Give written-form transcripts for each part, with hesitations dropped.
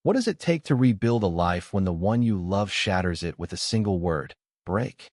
What does it take to rebuild a life when the one you love shatters it with a single word? Break.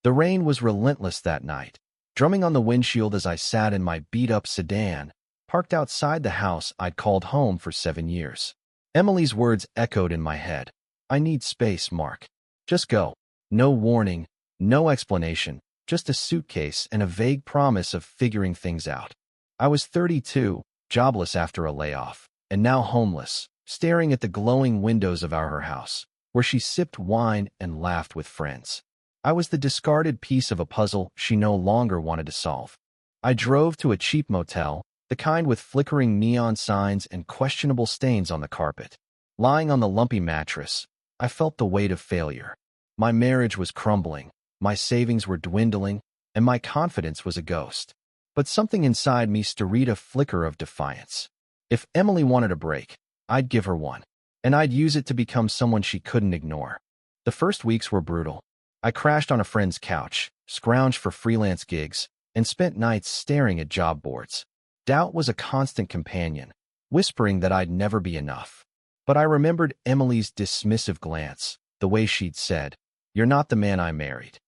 The rain was relentless that night, drumming on the windshield as I sat in my beat-up sedan, parked outside the house I'd called home for 7 years. Emily's words echoed in my head. I need space, Mark. Just go. No warning, no explanation, just a suitcase and a vague promise of figuring things out. I was 32, jobless after a layoff, and now homeless, staring at the glowing windows of our house, where she sipped wine and laughed with friends. I was the discarded piece of a puzzle she no longer wanted to solve. I drove to a cheap motel, the kind with flickering neon signs and questionable stains on the carpet. Lying on the lumpy mattress, I felt the weight of failure. My marriage was crumbling, my savings were dwindling, and my confidence was a ghost. But something inside me stirred a flicker of defiance. If Emily wanted a break, I'd give her one, and I'd use it to become someone she couldn't ignore. The first weeks were brutal. I crashed on a friend's couch, scrounged for freelance gigs, and spent nights staring at job boards. Doubt was a constant companion, whispering that I'd never be enough. But I remembered Emily's dismissive glance, the way she'd said, "You're not the man I married."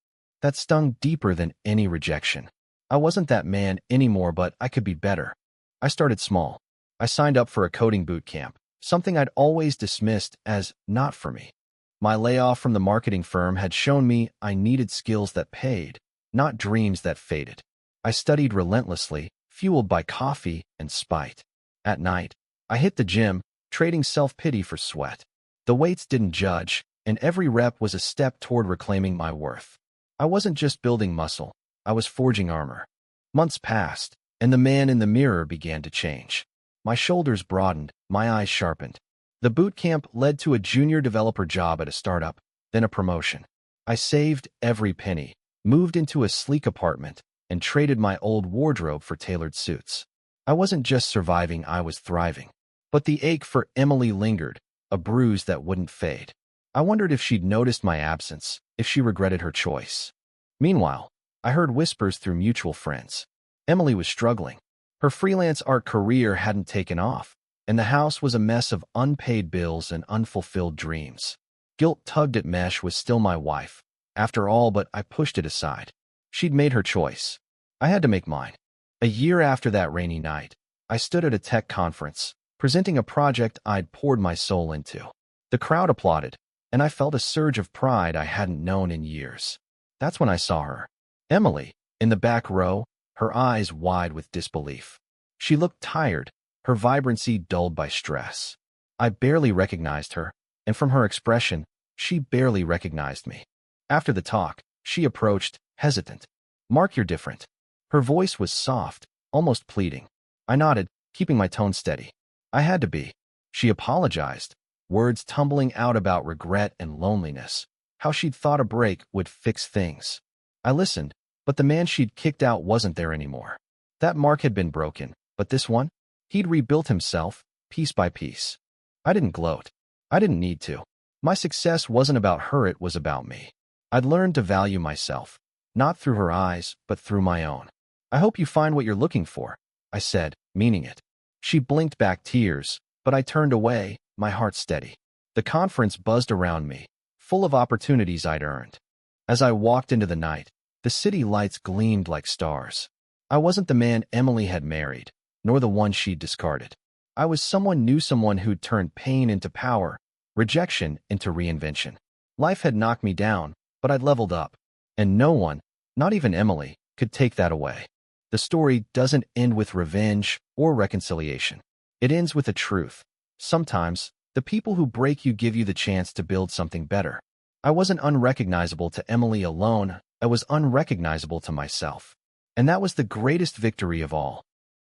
That stung deeper than any rejection. I wasn't that man anymore, but I could be better. I started small. I signed up for a coding boot camp, something I'd always dismissed as not for me. My layoff from the marketing firm had shown me I needed skills that paid, not dreams that faded. I studied relentlessly, fueled by coffee and spite. At night, I hit the gym, trading self-pity for sweat. The weights didn't judge, and every rep was a step toward reclaiming my worth. I wasn't just building muscle, I was forging armor. Months passed, and the man in the mirror began to change. My shoulders broadened, my eyes sharpened. The boot camp led to a junior developer job at a startup, then a promotion. I saved every penny, moved into a sleek apartment, and traded my old wardrobe for tailored suits. I wasn't just surviving, I was thriving. But the ache for Emily lingered, a bruise that wouldn't fade. I wondered if she'd noticed my absence, if she regretted her choice. Meanwhile, I heard whispers through mutual friends. Emily was struggling. Her freelance art career hadn't taken off, and the house was a mess of unpaid bills and unfulfilled dreams. Guilt tugged at Mesh was still my wife, after all, but I pushed it aside. She'd made her choice. I had to make mine. A year after that rainy night, I stood at a tech conference, presenting a project I'd poured my soul into. The crowd applauded, and I felt a surge of pride I hadn't known in years. That's when I saw her. Emily, in the back row, her eyes wide with disbelief. She looked tired, her vibrancy dulled by stress. I barely recognized her, and from her expression, she barely recognized me. After the talk, she approached, hesitant. "Mark, you're different." Her voice was soft, almost pleading. I nodded, keeping my tone steady. I had to be. She apologized, words tumbling out about regret and loneliness, how she'd thought a break would fix things. I listened, but the man she'd kicked out wasn't there anymore. That Mark had been broken, but this one? He'd rebuilt himself, piece by piece. I didn't gloat. I didn't need to. My success wasn't about her, it was about me. I'd learned to value myself, not through her eyes, but through my own. "I hope you find what you're looking for," I said, meaning it. She blinked back tears, but I turned away, my heart steady. The conference buzzed around me, full of opportunities I'd earned. As I walked into the night, the city lights gleamed like stars. I wasn't the man Emily had married, nor the one she'd discarded. I was someone new, someone who'd turned pain into power, rejection into reinvention. Life had knocked me down, but I'd leveled up, and no one, not even Emily, could take that away. The story doesn't end with revenge or reconciliation. It ends with the truth. Sometimes, the people who break you give you the chance to build something better. I wasn't unrecognizable to Emily alone, I was unrecognizable to myself. And that was the greatest victory of all.